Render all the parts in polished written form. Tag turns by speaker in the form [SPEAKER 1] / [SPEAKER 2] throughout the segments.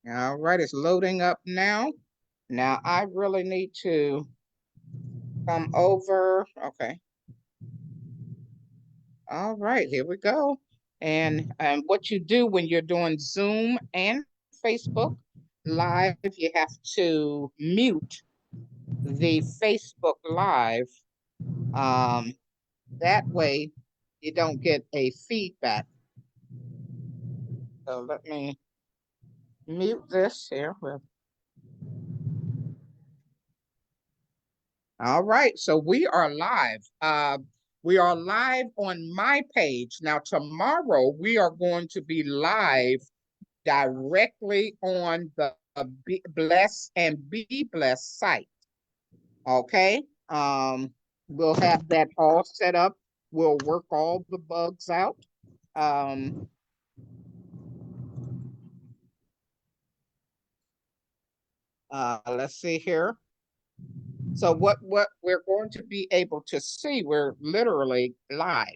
[SPEAKER 1] All right, it's loading up now. Now I really need to come over. Okay. All right, here we go. And what you do when you're doing Zoom and Facebook Live, you have to mute the Facebook Live. Um, that way you don't get a feedback. So let me mute this here. All right, so we are live. We are live on my page. Now, tomorrow we are going to be live directly on the Bless and Be Blessed site. Okay. We'll have that all set up. We'll work all the bugs out. Um, let's see here. So what we're going to be able to see, we're literally live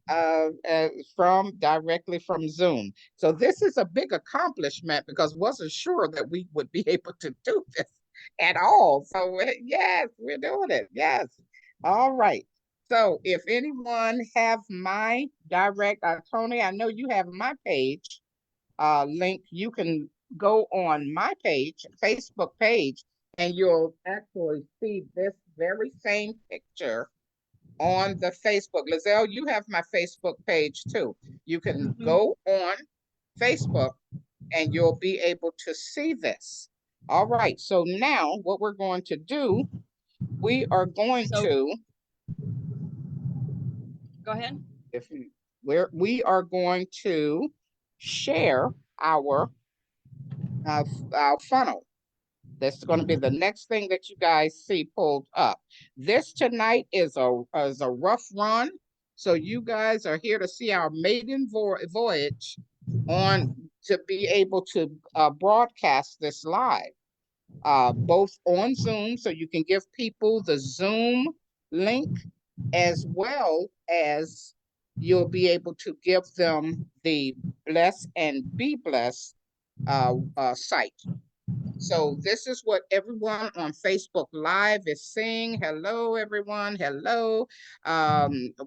[SPEAKER 1] uh, uh, from directly from Zoom. So this is a big accomplishment because wasn't sure that we would be able to do this at all. So yes, we're doing it. Yes. All right. So if anyone have my direct, Tony, I know you have my page link. You can go on my page, Facebook page, and you'll actually see this very same picture on the Facebook. Lizelle, you have my Facebook page too. You can go on Facebook and you'll be able to see this. All right, so now what we're going to do, we are going to
[SPEAKER 2] Go ahead.
[SPEAKER 1] if we are going to share our our funnel. That's going to be the next thing that you guys see pulled up. This tonight is a rough run. So you guys are here to see our maiden voyage on to be able to broadcast this live, both on Zoom, so you can give people the Zoom link, as well as you'll be able to give them the Bless and Be Blessed site. So this is what everyone on Facebook Live is saying. Hello, everyone. Hello.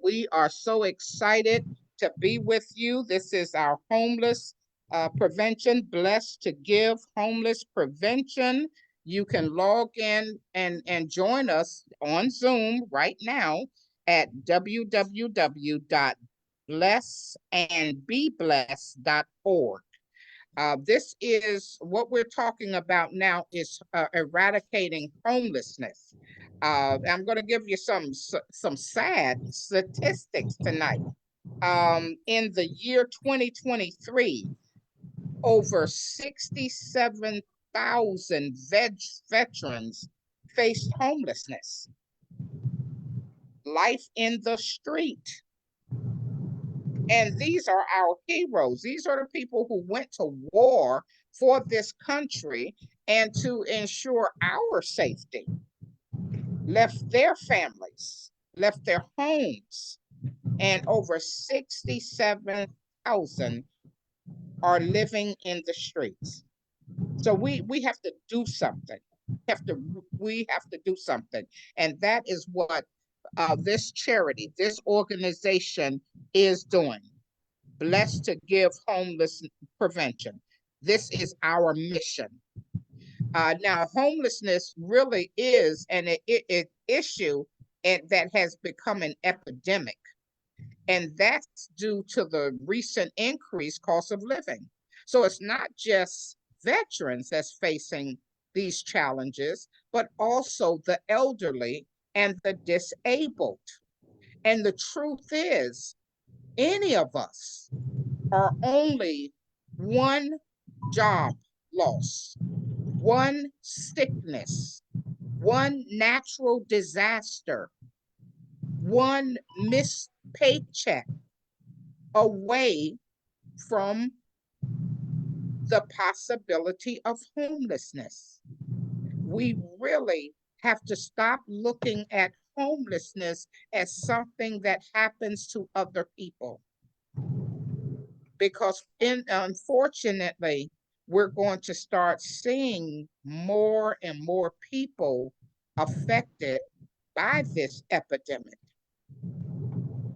[SPEAKER 1] We are so excited to be with you. This is our homeless prevention, Blessed to Give homeless prevention. You can log in and join us on Zoom right now at www.blessandbeblessed.org. This is what we're talking about now is eradicating homelessness. I'm going to give you some sad statistics tonight. In the year 2023, over 67,000 veterans faced homelessness, life in the street. And these are our heroes. These are the people who went to war for this country and to ensure our safety, left their families, left their homes, and over 67,000 are living in the streets. So we have to do something. We have to do something. And that is what this charity, this organization is doing. Blessed to Give homeless prevention. This is our mission. Now, homelessness really is an issue that has become an epidemic, and that's due to the recent increased cost of living. So it's not just veterans that's facing these challenges, but also the elderly and the disabled. And the truth is, any of us are only one job loss, one sickness, one natural disaster, one missed paycheck away from the possibility of homelessness. We really have to stop looking at homelessness as something that happens to other people, because unfortunately we're going to start seeing more and more people affected by this epidemic.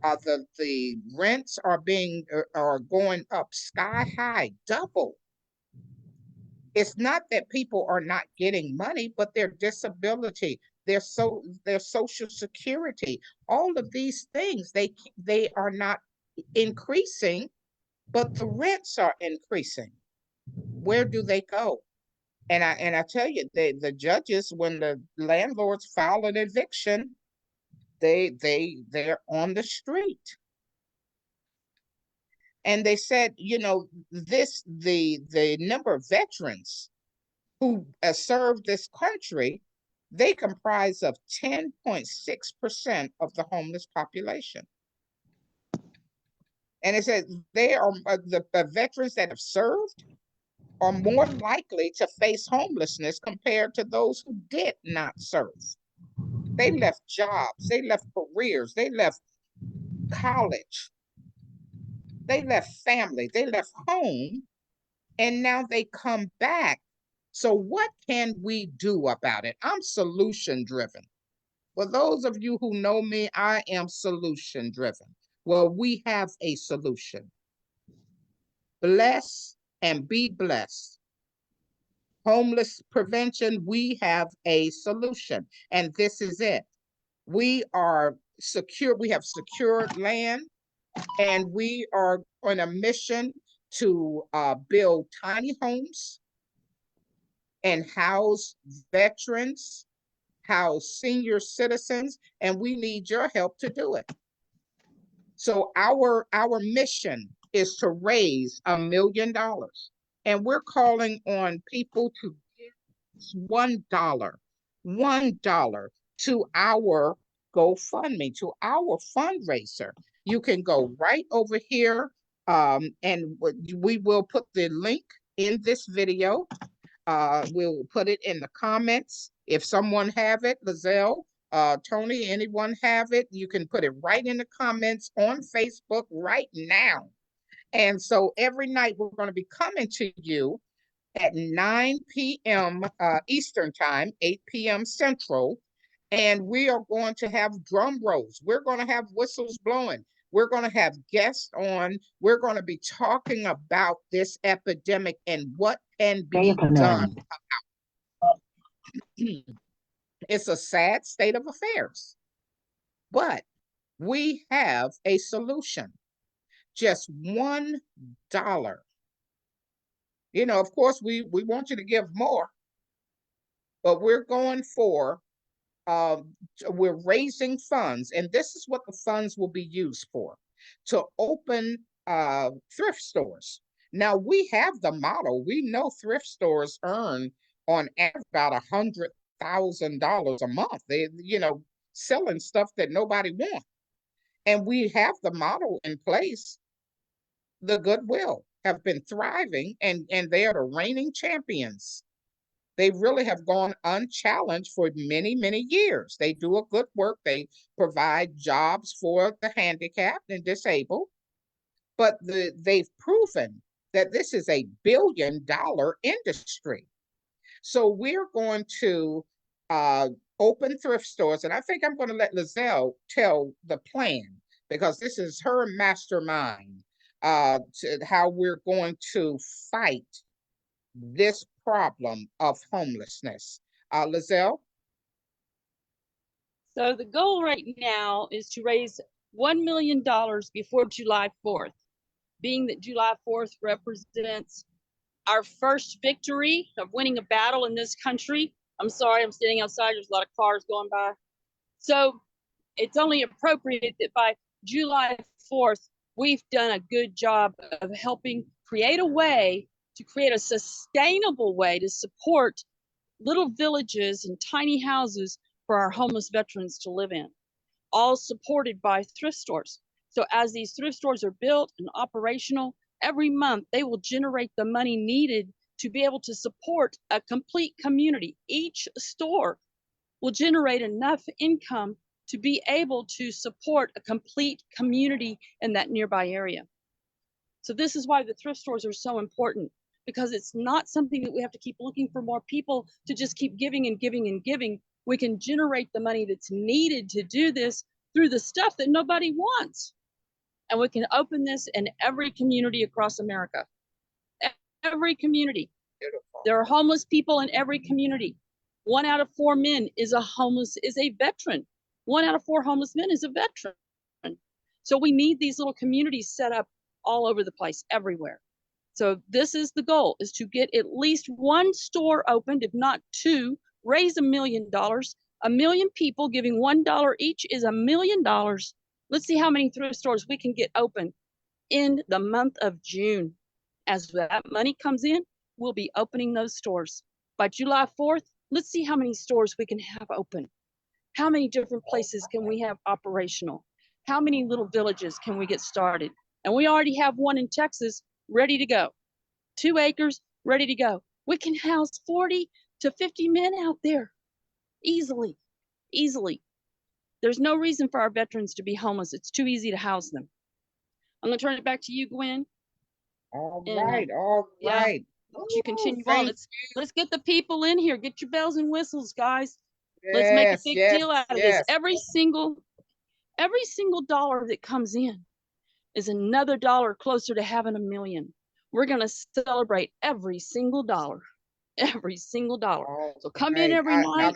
[SPEAKER 1] The rents are going up sky high, double. It's not that people are not getting money, but their disability, their social security, all of these things, they are not increasing, but the rents are increasing. Where do they go? And I tell you, the judges, when the landlords file an eviction, they're on the street. And they said, the number of veterans who served this country, they comprise of 10.6% of the homeless population. And it said they are the veterans that have served are more likely to face homelessness compared to those who did not serve. They left jobs, they left careers, they left college, they left family, they left home, and now they come back. So, what can we do about it? I'm solution driven. For those of you who know me, I am solution driven. Well, we have a solution. Bless and be blessed. Homeless prevention, we have a solution, and this is it. We are secure, we have secured land, and we are on a mission to build tiny homes and house veterans, house senior citizens, and we need your help to do it. So our mission is to raise $1 million, and we're calling on people to give $1 to our GoFundMe, to our fundraiser. You can go right over here, and we will put the link in this video. We'll put it in the comments. If someone have it, Lizelle, Tony, anyone have it, you can put it right in the comments on Facebook right now. And so every night we're going to be coming to you at 9 p.m. Eastern time, 8 p.m. Central, and we are going to have drum rolls. We're going to have whistles blowing. We're going to have guests on. We're going to be talking about this epidemic and what can be done. It's a sad state of affairs, but we have a solution. Just $1. Of course, we want you to give more, but we're going for we're raising funds, and this is what the funds will be used for, to open thrift stores. Now, we have the model. We know thrift stores earn on average about $100,000 a month. They, selling stuff that nobody wants. And we have the model in place. The Goodwill have been thriving, and they are the reigning champions. They really have gone unchallenged for many, many years. They do a good work. They provide jobs for the handicapped and disabled. But they've proven that this is a billion-dollar industry. So we're going to open thrift stores. And I think I'm going to let Lizelle tell the plan, because this is her mastermind, to how we're going to fight this problem of homelessness. Lizelle?
[SPEAKER 2] So the goal right now is to raise $1 million before July 4th, being that July 4th represents our first victory of winning a battle in this country. I'm sorry, I'm standing outside. There's a lot of cars going by. So it's only appropriate that by July 4th, we've done a good job of helping create a way to create a sustainable way to support little villages and tiny houses for our homeless veterans to live in, all supported by thrift stores. So as these thrift stores are built and operational, every month they will generate the money needed to be able to support a complete community. Each store will generate enough income to be able to support a complete community in that nearby area. So this is why the thrift stores are so important, because it's not something that we have to keep looking for more people to just keep giving and giving and giving. We can generate the money that's needed to do this through the stuff that nobody wants. And we can open this in every community across America. Every community.
[SPEAKER 1] Beautiful.
[SPEAKER 2] There are homeless people in every community. 1 out of 4 men is a veteran. 1 out of 4 homeless men is a veteran. So we need these little communities set up all over the place, everywhere. So this is the goal, is to get at least 1 store opened, if not 2, raise $1 million. 1 million people giving $1 each is $1 million. Let's see how many thrift stores we can get open in the month of June. As that money comes in, we'll be opening those stores. By July 4th, let's see how many stores we can have open. How many different places can we have operational? How many little villages can we get started? And we already have one in Texas ready to go. 2 acres ready to go. We can house 40 to 50 men out there easily, easily. There's no reason for our veterans to be homeless. It's too easy to house them. I'm gonna turn it back to you, Gwen.
[SPEAKER 1] All
[SPEAKER 2] And
[SPEAKER 1] right, all
[SPEAKER 2] yeah,
[SPEAKER 1] right.
[SPEAKER 2] let you continue on.
[SPEAKER 1] Thank
[SPEAKER 2] Let's get the people in here. Get your bells and whistles, guys. Let's make a
[SPEAKER 1] Yes,
[SPEAKER 2] big
[SPEAKER 1] yes,
[SPEAKER 2] deal out of this.
[SPEAKER 1] yes.
[SPEAKER 2] Every single dollar that comes in is another dollar closer to having $1 million. We're gonna celebrate every single dollar, every single dollar.
[SPEAKER 1] All
[SPEAKER 2] So come in
[SPEAKER 1] right.
[SPEAKER 2] every night,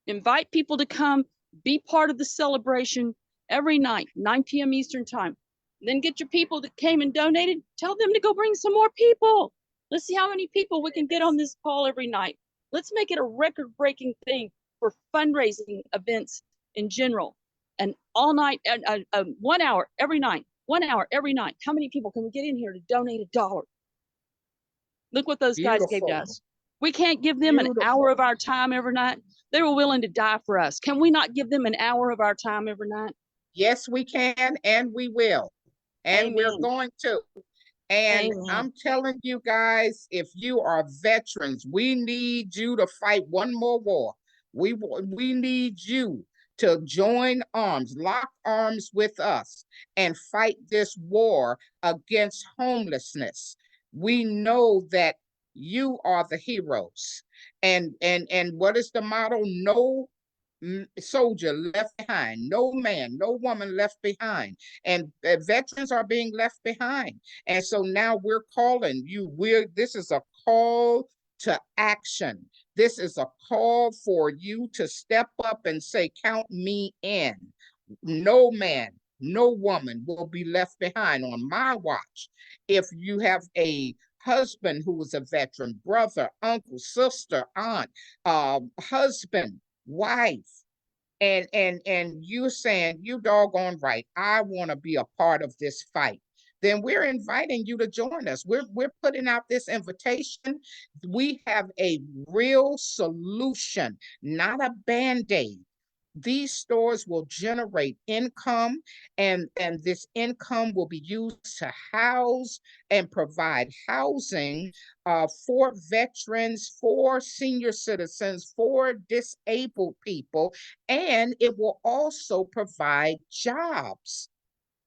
[SPEAKER 2] invite people to come, be part of the celebration every night, 9 p.m. Eastern time. Then get your people that came and donated, tell them to go bring some more people. Let's see how many people we can get on this call every night. Let's make it a record-breaking thing for fundraising events in general. And all night, 1 hour every night, 1 hour every night. How many people can we get in here to donate $1? Look what those guys gave to
[SPEAKER 1] Beautiful.
[SPEAKER 2] us. We can't give them an hour
[SPEAKER 1] Beautiful.
[SPEAKER 2] of our time every night. They were willing to die for us. Can we not give them an hour of our time every night?
[SPEAKER 1] Yes, we can, and we will. And we're
[SPEAKER 2] Amen.
[SPEAKER 1] going to. And
[SPEAKER 2] Amen.
[SPEAKER 1] I'm telling you guys, if you are veterans, we need you to fight one more war. We need you to join arms, lock arms with us, and fight this war against homelessness. We know that you are the heroes. And what is the motto? No soldier left behind, no man, no woman left behind. And veterans are being left behind. And so now we're calling you, this is a call to action. This is a call for you to step up and say, count me in. No man, no woman will be left behind on my watch. If you have a husband who is a veteran, brother, uncle, sister, aunt, husband, wife, and you saying, you doggone right, I want to be a part of this fight, then we're inviting you to join us. We're putting out this invitation. We have a real solution, not a band-aid. These stores will generate income, and this income will be used to house and provide housing for veterans, for senior citizens, for disabled people, and it will also provide jobs.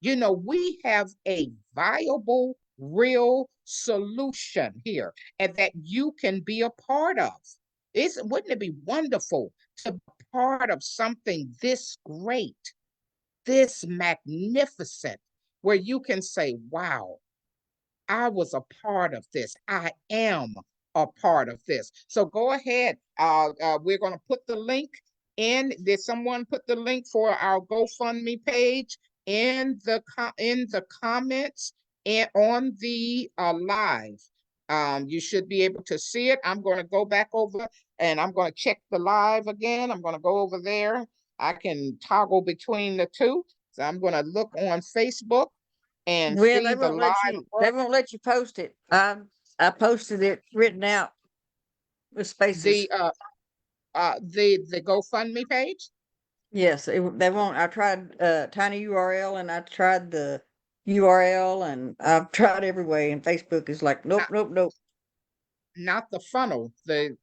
[SPEAKER 1] You know, we have a viable, real solution here, and that you can be a part of. Wouldn't it be wonderful to be part of something this great, this magnificent, where you can say, wow, I was a part of this. I am a part of this. So go ahead. We're going to put the link in. Did someone put the link for our GoFundMe page in the comments and on the live? You should be able to see it. I'm going to go back over and I'm going to check the live again. I'm going to go over there. I can toggle between the two. So I'm going to look on Facebook and
[SPEAKER 3] Well,
[SPEAKER 1] see the live.
[SPEAKER 3] they won't let you post it. I posted it written out with spaces.
[SPEAKER 1] The GoFundMe page.
[SPEAKER 3] Yes, they won't. I tried tiny URL and I tried the URL and I've tried every way and Facebook is like nope,
[SPEAKER 1] Not,
[SPEAKER 3] nope, nope.
[SPEAKER 1] not the funnel, the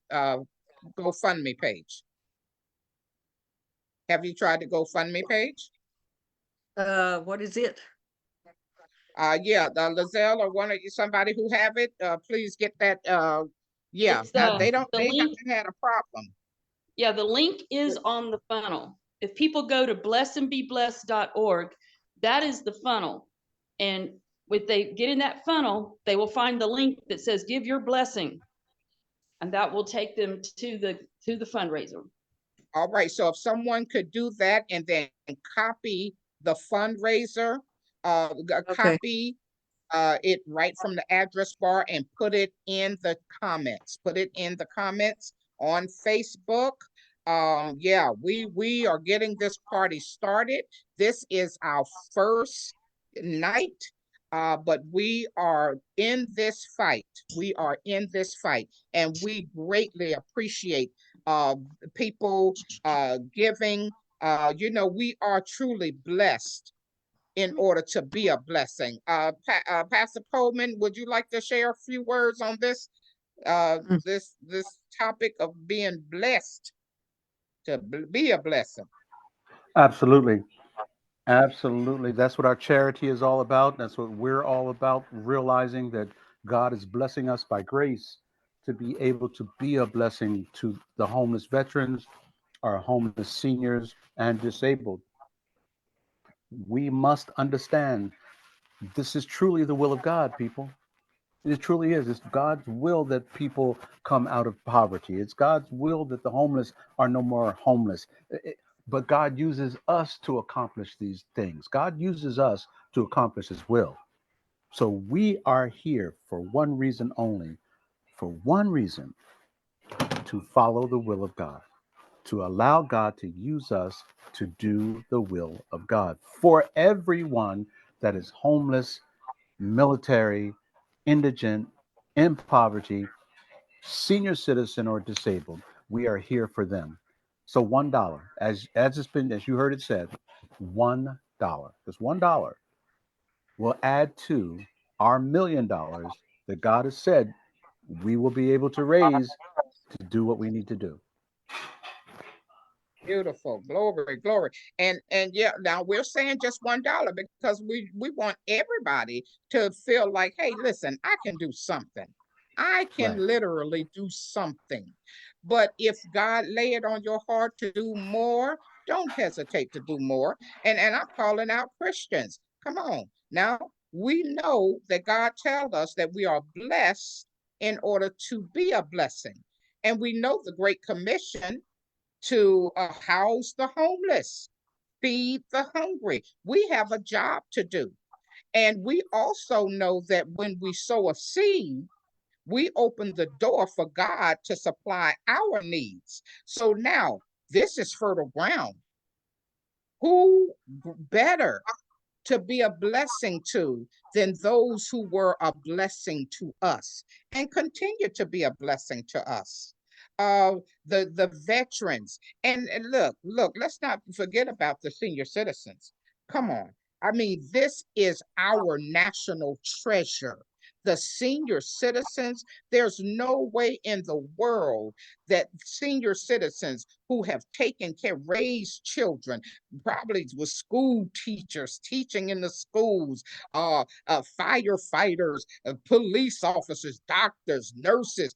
[SPEAKER 1] GoFundMe page. Have you tried the GoFundMe page?
[SPEAKER 3] What is it?
[SPEAKER 1] Yeah, the Lizelle or one of you, somebody who have it, please get that. Yeah,
[SPEAKER 2] It's
[SPEAKER 1] they
[SPEAKER 2] the link.
[SPEAKER 1] haven't had a problem.
[SPEAKER 2] Yeah, the link is on the funnel. If people go to blessandbeblessed.org, that is the funnel. And if they get in that funnel, they will find the link that says give your blessing. And that will take them to the fundraiser.
[SPEAKER 1] All right, so if someone could do that and then copy the fundraiser,
[SPEAKER 3] Okay.
[SPEAKER 1] copy it right from the address bar and put it in the comments. Put it in the comments on Facebook. Yeah, we are getting this party started. This is our first night, but we are in this fight. We are in this fight, and we greatly appreciate uh, people giving. We are truly blessed in order to be a blessing. Pastor Coleman, would you like to share a few words on this
[SPEAKER 3] Mm.
[SPEAKER 1] this topic of being blessed to be a blessing?
[SPEAKER 4] Absolutely. Absolutely. That's what our charity is all about. That's what we're all about, realizing that God is blessing us by grace to be able to be a blessing to the homeless veterans, our homeless seniors, and disabled. We must understand this is truly the will of God, people. It truly is. It's God's will that people come out of poverty. It's God's will that the homeless are no more homeless. But God uses us to accomplish these things. God uses us to accomplish His will. So we are here for one reason only, for one reason, to follow the will of God, to allow God to use us to do the will of God for everyone that is homeless, military, indigent, in poverty, senior citizen, or disabled. We are here for them. So $1, as you heard it said, $1. Just $1 will add to our $1 million that God has said we will be able to raise to do what we need to do.
[SPEAKER 1] Beautiful, glory, glory, and yeah. Now we're saying just $1 because we want everybody to feel like, hey, listen, I can do something. I can
[SPEAKER 4] Right.
[SPEAKER 1] literally do something. But if God lay it on your heart to do more, don't hesitate to do more. And I'm calling out Christians. Come on, now we know that God tells us that we are blessed in order to be a blessing, and we know the Great Commission to house the homeless, feed the hungry. We have a job to do. And we also know that when we sow a seed, we open the door for God to supply our needs. So now this is fertile ground. Who better to be a blessing to than those who were a blessing to us and continue to be a blessing to us? Uh, the veterans, and look, let's not forget about the senior citizens. Come on. I mean, this is our national treasure. The senior citizens, there's no way in the world that senior citizens who have taken care, raised children, probably with school teachers teaching in the schools, firefighters, police officers, doctors, nurses,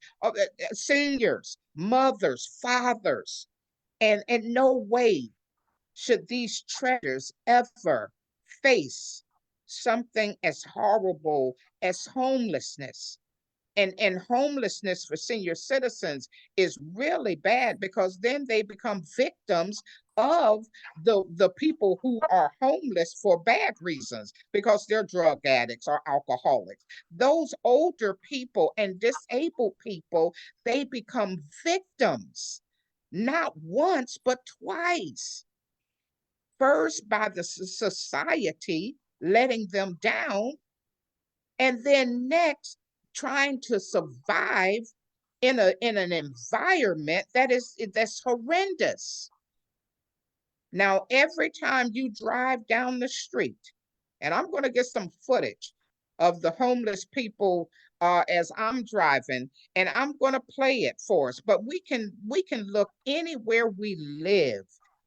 [SPEAKER 1] seniors, mothers, fathers, and no way should these treasures ever face something as horrible as homelessness. And homelessness for senior citizens is really bad because then they become victims of the people who are homeless for bad reasons because they're drug addicts or alcoholics. Those older people and disabled people, they become victims not once but twice. First by the society letting them down, and then next trying to survive in an environment that's horrendous. Now every time you drive down the street, and I'm going to get some footage of the homeless people as I'm driving, and I'm going to play it for us, but we can look anywhere we live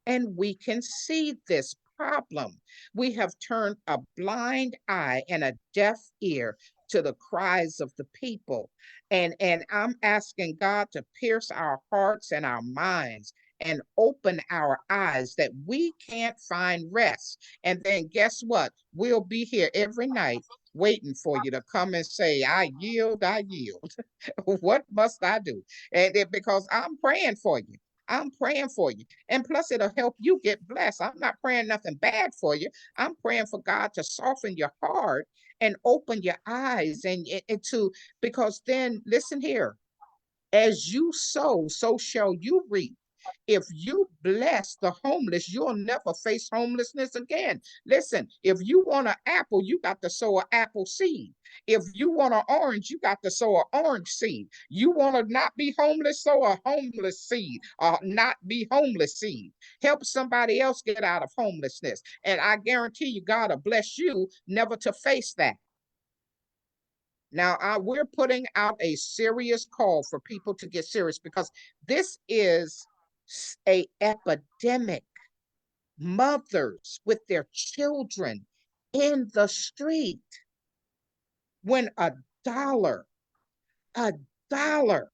[SPEAKER 1] and we can see this problem. We have turned a blind eye and a deaf ear to the cries of the people. And I'm asking God to pierce our hearts and our minds and open our eyes that we can't find rest. And then guess what? We'll be here every night waiting for you to come and say, I yield, I yield. What must I do? Because I'm praying for you. I'm praying for you. And plus, it'll help you get blessed. I'm not praying nothing bad for you. I'm praying for God to soften your heart and open your eyes and to, because then, listen here, as you sow, so shall you reap. If you bless the homeless, you'll never face homelessness again. Listen, if you want an apple, you got to sow an apple seed. If you want an orange, you got to sow an orange seed. You want to not be homeless, sow a homeless seed, not be homeless seed. Help somebody else get out of homelessness. And I guarantee you, God will bless you never to face that. Now, we're putting out a serious call for people to get serious because this is a epidemic. Mothers with their children in the street. When dollar, a dollar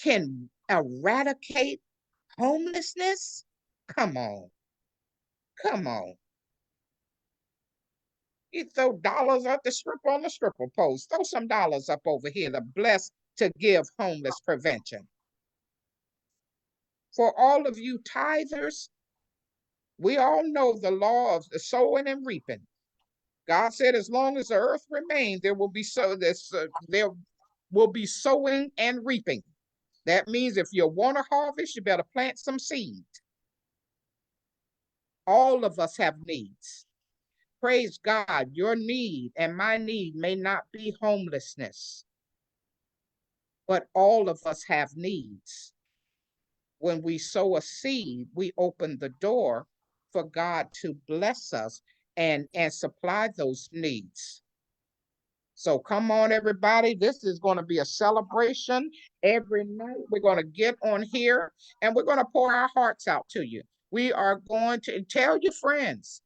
[SPEAKER 1] can eradicate homelessness, come on, come on. You throw dollars at the stripper on the stripper post. Throw some dollars up over here to bless to give homeless prevention. For all of you tithers, we all know the law of the sowing and reaping. God said, as long as the earth remains, there will be there will be sowing and reaping. That means if you want to harvest, you better plant some seed. All of us have needs. Praise God, your need and my need may not be homelessness, but all of us have needs. When we sow a seed, we open the door for God to bless us and supply those needs. So come on, everybody. This is going to be a celebration every night. We're going to get on here and we're going to pour our hearts out to you. We are going to tell your friends.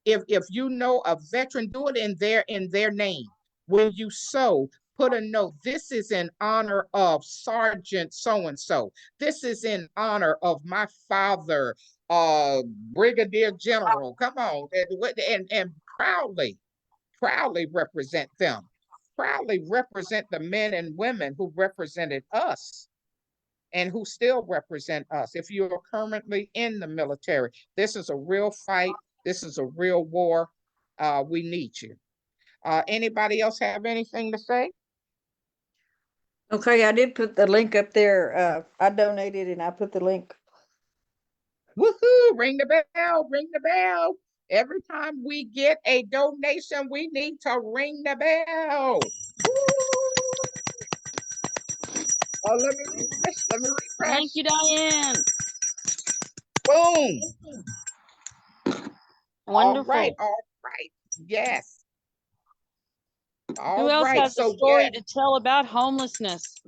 [SPEAKER 1] If you know a veteran, do it in their name. When you sow, put a note. This is in honor of Sergeant so-and-so. This is in honor of my father, Brigadier General. Come on, and proudly represent them. Proudly represent the men and women who represented us and who still represent us. If you're currently in the military, this is a real fight. This is a real war. We need you. Anybody else have anything to say?
[SPEAKER 3] Okay, I did put the link up there. I donated and I put the link.
[SPEAKER 1] Woohoo! Ring the bell, ring the bell. Every time we get a donation, we need to ring the bell. Woo! Oh, let me refresh. Let me refresh.
[SPEAKER 2] Thank you, Diane.
[SPEAKER 1] Boom.
[SPEAKER 2] Wonderful.
[SPEAKER 1] All right. Yes.
[SPEAKER 2] Who
[SPEAKER 1] All
[SPEAKER 2] else
[SPEAKER 1] right.
[SPEAKER 2] has a
[SPEAKER 1] So
[SPEAKER 2] story
[SPEAKER 1] yes,
[SPEAKER 2] to tell about homelessness?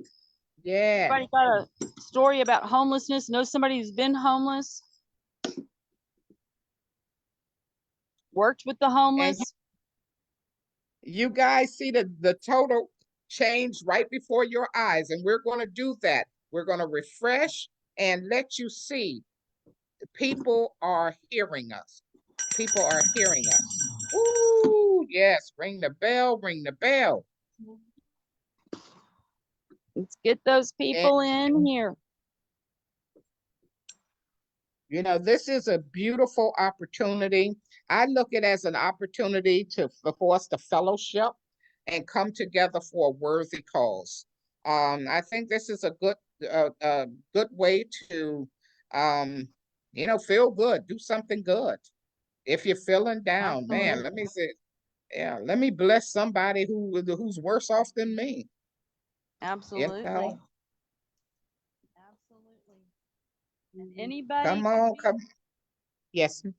[SPEAKER 1] yeah.
[SPEAKER 2] Anybody got a story about homelessness? Know somebody who's been homeless? Worked with the
[SPEAKER 1] And
[SPEAKER 2] homeless?
[SPEAKER 1] you guys see the total change right before your eyes. And we're going to do that. We're going to refresh and let you see people are hearing us. People are hearing us. Ooh, yes. Ring the bell, ring the bell.
[SPEAKER 2] Let's get those
[SPEAKER 1] And
[SPEAKER 2] people in here.
[SPEAKER 1] you know, this is a beautiful opportunity. I look at it as an opportunity for us to fellowship and come together for a worthy cause. I think this is a good way to, um, feel good, do something good. If you're feeling down, man, let
[SPEAKER 2] Absolutely.
[SPEAKER 1] me say, yeah, let me bless somebody who's worse off than me. You
[SPEAKER 2] Absolutely.
[SPEAKER 1] know,
[SPEAKER 2] Absolutely. And anybody
[SPEAKER 1] come
[SPEAKER 2] can
[SPEAKER 1] on,
[SPEAKER 2] be,
[SPEAKER 1] come. Yes.
[SPEAKER 2] it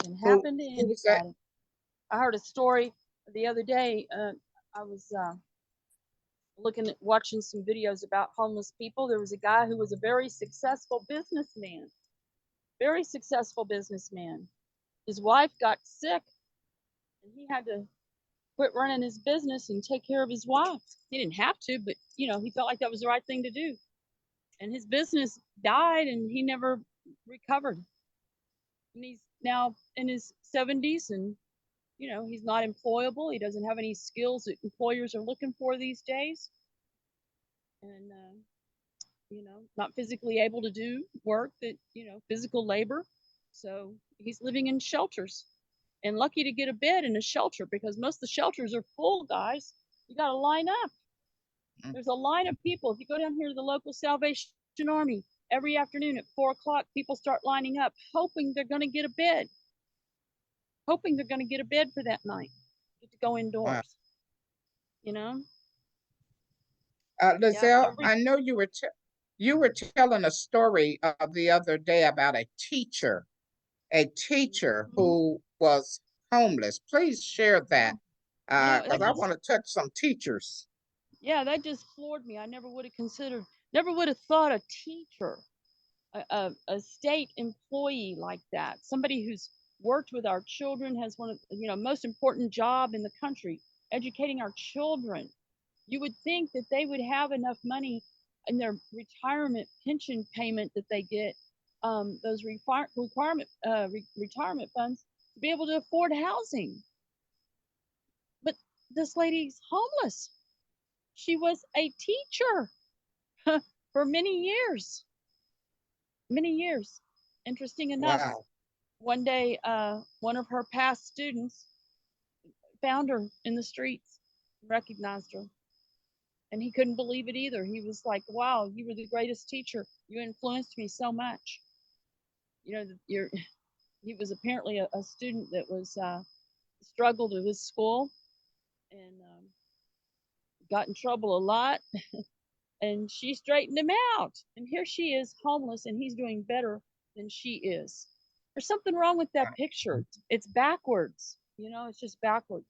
[SPEAKER 2] can
[SPEAKER 1] Who
[SPEAKER 2] happen to
[SPEAKER 1] who was that?
[SPEAKER 2] anybody. I heard a story the other day. I was looking at watching some videos about homeless people. There was a guy who was a very successful businessman, very successful businessman. His wife got sick and he had to quit running his business and take care of his wife. He didn't have to, but he felt like that was the right thing to do. And his business died and he never recovered. And he's now in his 70s and he's not employable. He doesn't have any skills that employers are looking for these days. And not physically able to do work that, physical labor. So he's living in shelters and lucky to get a bed in a shelter because most of the shelters are full, guys. You got to line up. There's a line of people. If you go down here to the local Salvation Army, every afternoon at 4 o'clock, people start lining up, hoping they're going to get a bed, for that night, get to go indoors.
[SPEAKER 1] Wow.
[SPEAKER 2] You know.
[SPEAKER 1] Lizelle, I know you were telling a story the other day about a teacher who was homeless. Please share that because I want to touch some teachers.
[SPEAKER 2] Yeah, that just floored me. I never would have thought a teacher, a state employee like that, somebody who's worked with our children, has one of most important job in the country, educating our children. You would think that they would have enough money in their retirement pension payment that they get, those retirement funds, to be able to afford housing. But this lady's homeless. She was a teacher for many years. Interesting enough,
[SPEAKER 1] Wow.
[SPEAKER 2] one day, one of her past students found her in the streets, recognized her, and he couldn't believe it either. He was like, "Wow, you were the greatest teacher. You influenced me so much." He was apparently a student that was struggled with his school and got in trouble a lot. And she straightened him out. And here she is, homeless, and he's doing better than she is. There's something wrong with that picture. It's backwards. It's just backwards.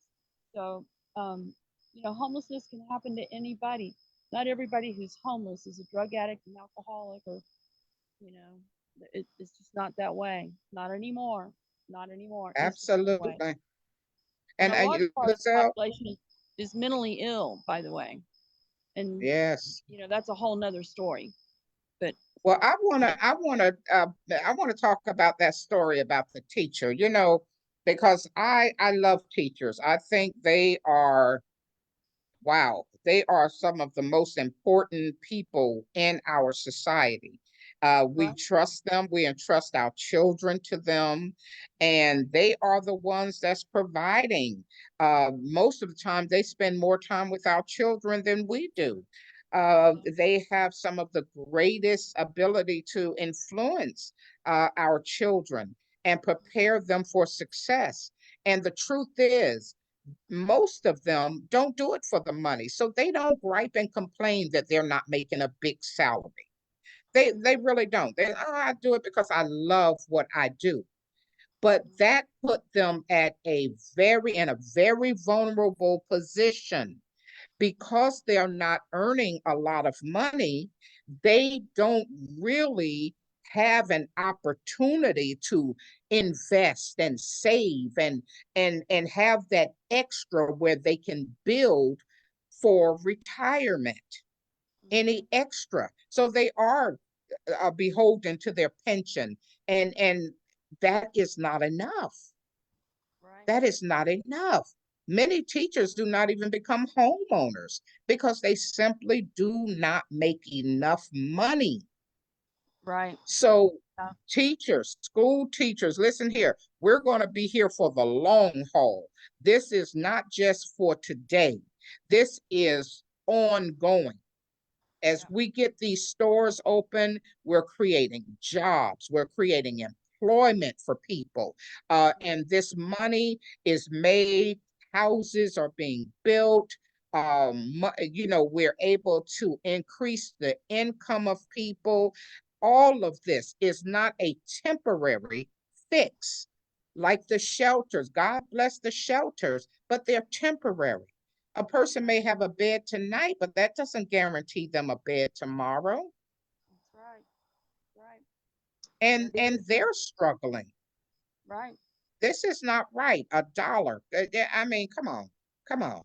[SPEAKER 2] So, homelessness can happen to anybody. Not everybody who's homeless is a drug addict, an alcoholic, or, it's just not that way. Not anymore. Not anymore.
[SPEAKER 1] Absolutely.
[SPEAKER 2] And a large part of the
[SPEAKER 1] Lizelle,
[SPEAKER 2] population is mentally ill, by the way. And
[SPEAKER 1] yes.
[SPEAKER 2] that's a whole nother story. But
[SPEAKER 1] Well, I want to talk about that story about the teacher, because I love teachers. I think they are, wow, they are some of the most important people in our society. We trust them, we entrust our children to them, and they are the ones that's providing. Most of the time, they spend more time with our children than we do. They have some of the greatest ability to influence our children and prepare them for success. And the truth is, most of them don't do it for the money. So they don't gripe and complain that they're not making a big salary. They really don't. I do it because I love what I do. But that put them at in a very vulnerable position because they're not earning a lot of money. They don't really have an opportunity to invest and save and have that extra where they can build for retirement, any extra. So they are beholden to their pension, and that is not enough. That is not enough. Many teachers do not even become homeowners because they simply do not make enough money.
[SPEAKER 2] Right.
[SPEAKER 1] So
[SPEAKER 2] Yeah.
[SPEAKER 1] teachers, school teachers, listen here, we're going to be here for the long haul. This is not just for today. This is ongoing. As we get these stores open, we're creating jobs, we're creating employment for people. And this money is made, houses are being built. We're able to increase the income of people. All of this is not a temporary fix like the shelters. God bless the shelters, but they're temporary. A person may have a bed tonight, but that doesn't guarantee them a bed tomorrow.
[SPEAKER 2] That's right. Right.
[SPEAKER 1] And they're struggling.
[SPEAKER 2] Right.
[SPEAKER 1] This is not right. $1. I mean, come on, come on.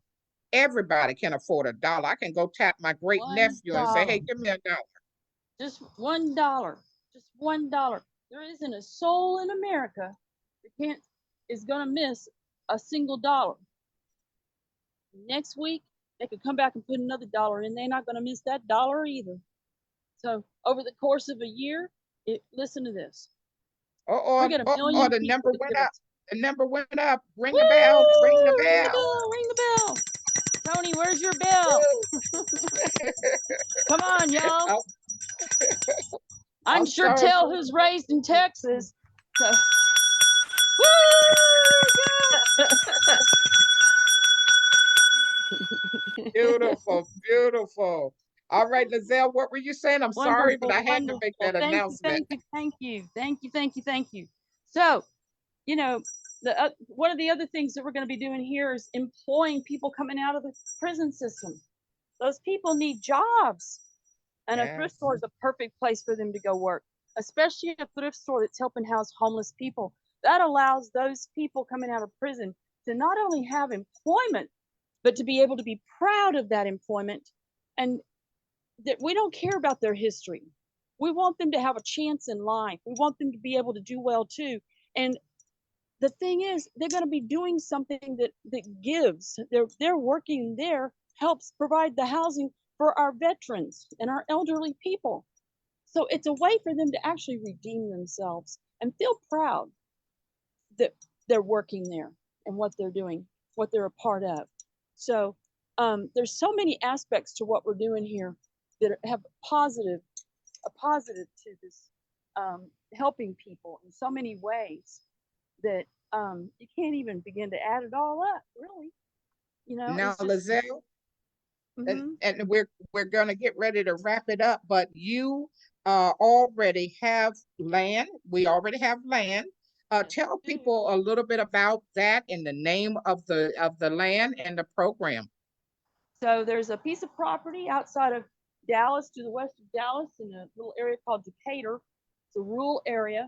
[SPEAKER 1] Everybody can afford $1. I can go tap my great
[SPEAKER 2] One
[SPEAKER 1] nephew and say,
[SPEAKER 2] dollar.
[SPEAKER 1] "Hey, give me $1."
[SPEAKER 2] Just $1. Just $1. There isn't a soul in America that can't is gonna miss a single dollar. Next week they could come back and put another dollar in. They're not gonna miss that dollar either. So over the course of a year, listen to this. We got a million
[SPEAKER 1] The
[SPEAKER 2] people
[SPEAKER 1] number
[SPEAKER 2] that are
[SPEAKER 1] went
[SPEAKER 2] gonna
[SPEAKER 1] up. The number went up. Ring
[SPEAKER 2] woo!
[SPEAKER 1] the bell. Ring the
[SPEAKER 2] Ring the
[SPEAKER 1] bell.
[SPEAKER 2] bell, ring the bell. Tony, where's your bell? Come on, y'all.
[SPEAKER 1] I'm,
[SPEAKER 2] I can
[SPEAKER 1] I'm
[SPEAKER 2] sure
[SPEAKER 1] sorry.
[SPEAKER 2] tell who's raised in Texas. So, woo!
[SPEAKER 1] Beautiful, beautiful. All right, Lizelle, what were you saying? I'm sorry, but
[SPEAKER 2] Wonderful,
[SPEAKER 1] I had to make
[SPEAKER 2] wonderful.
[SPEAKER 1] that
[SPEAKER 2] Thank you,
[SPEAKER 1] announcement.
[SPEAKER 2] thank you, thank you, thank you, thank you, thank you. So, you know, the one of the other things that we're going to be doing here is employing people coming out of the prison system. Those people need jobs, and a thrift
[SPEAKER 1] Yes.
[SPEAKER 2] store is a perfect place for them to go work, especially a thrift store that's helping house homeless people. That allows those people coming out of prison to not only have employment, but to be able to be proud of that employment, and that we don't care about their history. We want them to have a chance in life. We want them to be able to do well too. And the thing is, they're going to be doing something that gives. They're working there, helps provide the housing for our veterans and our elderly people. So it's a way for them to actually redeem themselves and feel proud that they're working there and what they're doing, what they're a part of. So there's so many aspects to what we're doing here that have a positive to this, helping people in so many ways that you can't even begin to add it all up, really. You know,
[SPEAKER 1] Now,
[SPEAKER 2] it's just,
[SPEAKER 1] Lizelle,
[SPEAKER 2] mm-hmm.
[SPEAKER 1] and we're gonna get ready to wrap it up, but you already have land. We already have land.
[SPEAKER 2] Yes,
[SPEAKER 1] Tell
[SPEAKER 2] we do.
[SPEAKER 1] people a little bit about that and the name of the land and the program.
[SPEAKER 2] So there's a piece of property outside of Dallas, to the west of Dallas, in a little area called Decatur. It's a rural area.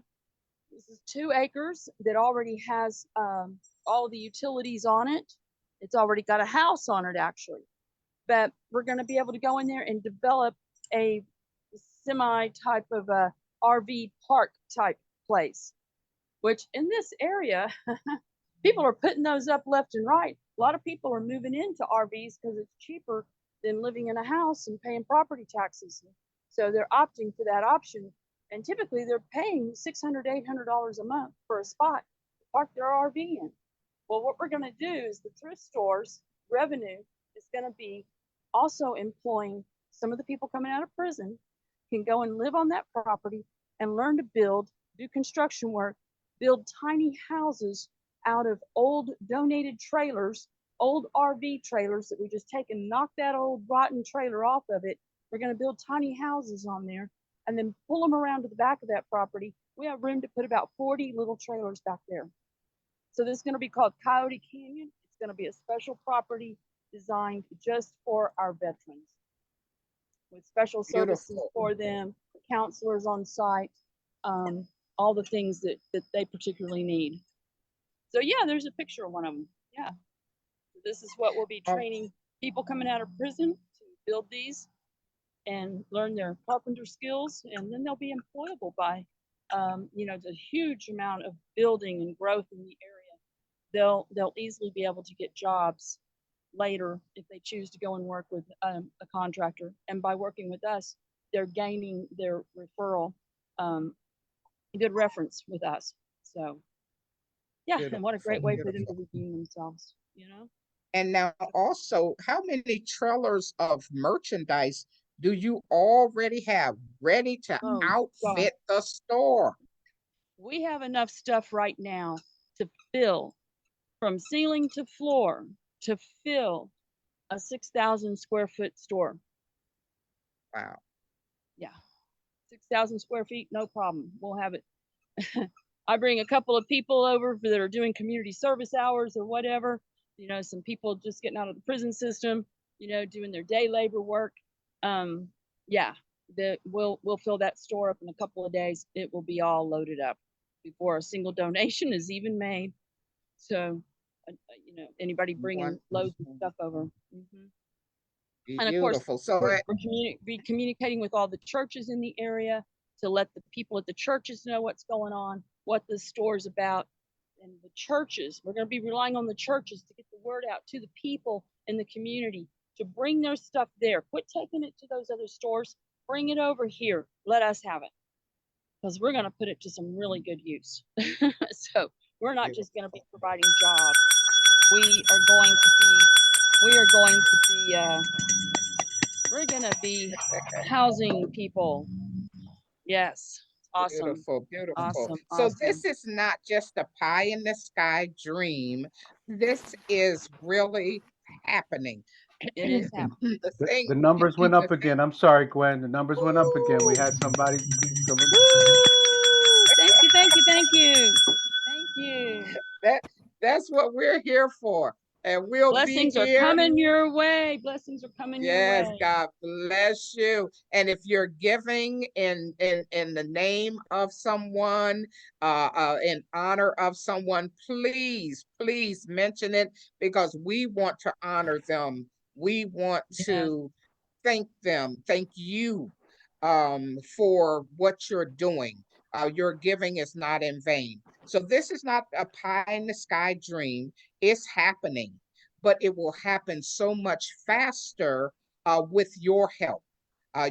[SPEAKER 2] This is 2 acres that already has all of the utilities on it. It's already got a house on it, actually. But we're going to be able to go in there and develop a semi type of a RV park type place, which in this area, people are putting those up left and right. A lot of people are moving into RVs because it's cheaper than living in a house and paying property taxes. So they're opting for that option. And typically they're paying $600, $800 a month for a spot to park their RV in. Well, what we're going to do is the thrift stores revenue is going to be also employing some of the people coming out of prison can go and live on that property and learn to build, do construction work, build tiny houses out of old donated trailers, old RV trailers that we just take and knock that old rotten trailer off of it. We're going to build tiny houses on there and then pull them around to the back of that property. We have room to put about 40 little trailers back there. So this is going to be called Coyote Canyon. It's going to be a special property designed just for our veterans with special services
[SPEAKER 1] Beautiful.
[SPEAKER 2] for them, counselors on site, all the things that they particularly need. So yeah, there's a picture of one of them. Yeah. This is what we'll be training people coming out of prison to build these and learn their carpenter skills, and then they'll be employable by, the huge amount of building and growth in the area. They'll easily be able to get jobs later if they choose to go and work with a contractor. And by working with us, they're gaining their referral, good reference with us. So yeah, and what a great way for them to redeem themselves,
[SPEAKER 1] And now also, how many trailers of merchandise do you already have ready to
[SPEAKER 2] Oh, God.
[SPEAKER 1] outfit the store?
[SPEAKER 2] We have enough stuff right now to fill from ceiling to floor to fill a 6,000 square foot store.
[SPEAKER 1] Wow.
[SPEAKER 2] Yeah. 6,000 square feet, no problem. We'll have it. I bring a couple of people over that are doing community service hours or whatever, you know, some people just getting out of the prison system, you know, doing their day labor work. Yeah, we'll fill that store up in a couple of days. It will be all loaded up before a single donation is even made. So, you know, anybody bringing loads of stuff over. And of course,
[SPEAKER 1] Beautiful. So
[SPEAKER 2] we're be communicating with all the churches in the area to let the people at the churches know what's going on, what the store's about. And the churches, we're going to be relying on the churches to get the word out to the people in the community to bring their stuff there. Quit taking it to those other stores. Bring it over here. Let us have it. Because we're going to put it to some really good use. So we're not just going to be providing jobs. We are going to be housing people. Yes. Awesome.
[SPEAKER 1] beautiful, beautiful.
[SPEAKER 2] Awesome.
[SPEAKER 1] So
[SPEAKER 2] Awesome.
[SPEAKER 1] this is not just a pie in the sky dream. This is really happening.
[SPEAKER 2] It is happening.
[SPEAKER 4] The numbers went
[SPEAKER 1] the
[SPEAKER 4] up again. I'm sorry, Gwen. The numbers went up again. We had somebody.
[SPEAKER 2] Woo! Thank you, thank you, thank you. Thank you.
[SPEAKER 1] that's what we're here for. And we'll be
[SPEAKER 2] Blessings are
[SPEAKER 1] here.
[SPEAKER 2] coming your way. Blessings are coming your
[SPEAKER 1] Yes,
[SPEAKER 2] way.
[SPEAKER 1] God bless you. And if you're giving in the name of someone, in honor of someone, please, please mention it, because we want to honor them. We want to thank them. Thank you for what you're doing. Your giving is not in vain. So this is not a pie in the sky dream. It's happening, but it will happen so much faster with your help.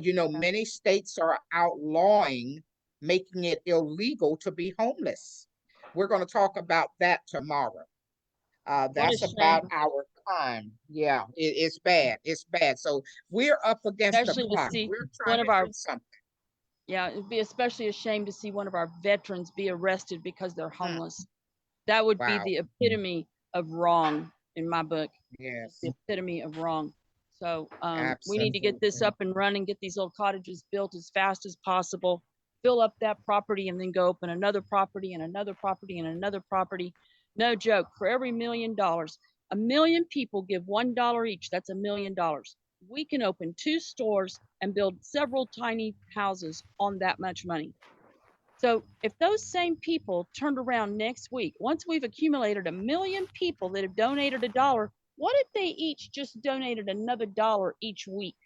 [SPEAKER 1] You know, many states are outlawing, making it illegal to be homeless. We're going to talk about that tomorrow. That's about our time. Yeah, it's bad. It's bad. So we're up against the
[SPEAKER 2] Especially to
[SPEAKER 1] clock.
[SPEAKER 2] see
[SPEAKER 1] We're trying
[SPEAKER 2] one of
[SPEAKER 1] to
[SPEAKER 2] our
[SPEAKER 1] do something.
[SPEAKER 2] Yeah, it'd be especially a shame to see one of our veterans be arrested because they're homeless. That would be
[SPEAKER 1] Wow.
[SPEAKER 2] the epitome of wrong in my book.
[SPEAKER 1] Yes.
[SPEAKER 2] The epitome of wrong. So we need to get
[SPEAKER 1] Absolutely.
[SPEAKER 2] this up and running, get these little cottages built as fast as possible, fill up that property, and then go open another property and another property and another property. No joke, for every $1 million, 1 million people give $1 each. That's $1 million. We can open 2 stores and build several tiny houses on that much money. So if those same people turned around next week, once we've accumulated 1 million people that have donated $1, what if they each just donated another $1 each week?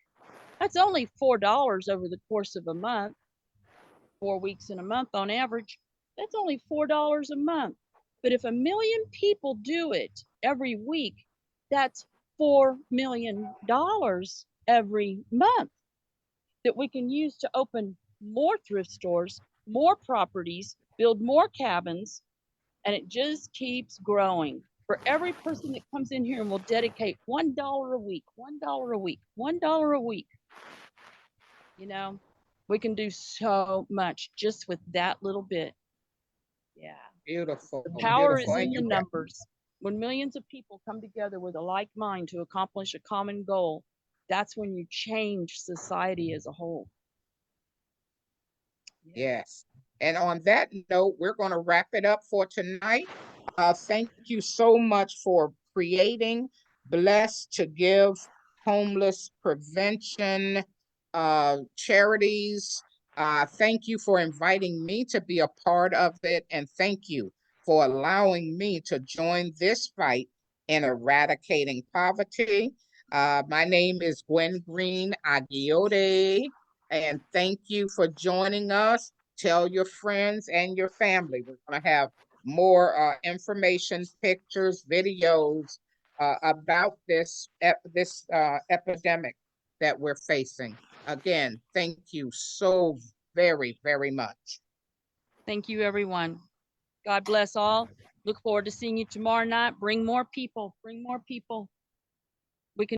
[SPEAKER 2] That's only $4 over the course of a month, 4 weeks in a month on average. That's only $4 a month. But if 1 million people do it every week, that's $4 million every month that we can use to open more thrift stores, more properties, build more cabins, and it just keeps growing. For every person that comes in here and will dedicate $1 a week, $1 a week, $1 a week, you know, we can do so much just with that little bit. Yeah.
[SPEAKER 1] Beautiful.
[SPEAKER 2] The power
[SPEAKER 1] Beautiful.
[SPEAKER 2] is
[SPEAKER 1] And
[SPEAKER 2] in the numbers. When millions of people come together with a like mind to accomplish a common goal, that's when you change society as a whole.
[SPEAKER 1] Yes. And on that note, we're going to wrap it up for tonight. Thank you so much for creating Blessed to Give homeless prevention charities. Thank you for inviting me to be a part of it. And thank you for allowing me to join this fight in eradicating poverty. My name is Gwen Green Aguiote. And thank you for joining us. Tell your friends and your family. We're going to have more information, pictures, videos about this epidemic that we're facing. Again, thank you so very, very much.
[SPEAKER 2] Thank you, everyone. God bless all. Look forward to seeing you tomorrow night. Bring more people. Bring more people. We can